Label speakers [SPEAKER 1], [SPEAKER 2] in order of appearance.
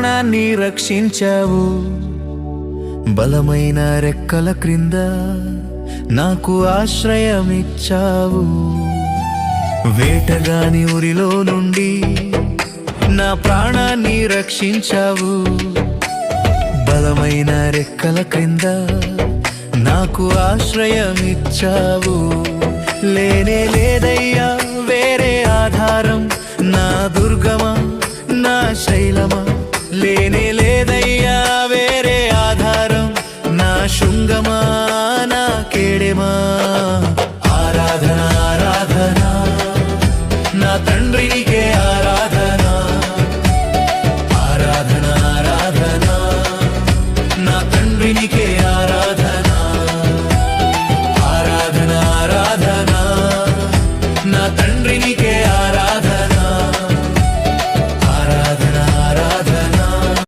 [SPEAKER 1] ప్రాణాన్ని రక్షించావు. బలమైన రెక్కల క్రింద నాకు ఆశ్రయమిచ్చావు. వేటగాని ఉరిలో నుండి నా ప్రాణాన్ని రక్షించావు. బలమైన రెక్కల క్రింద నాకు ఆశ్రయమిచ్చావు. లేనే లేదయ్యా వేరే ఆధారం, నా దుర్గమా, నా శైలమా,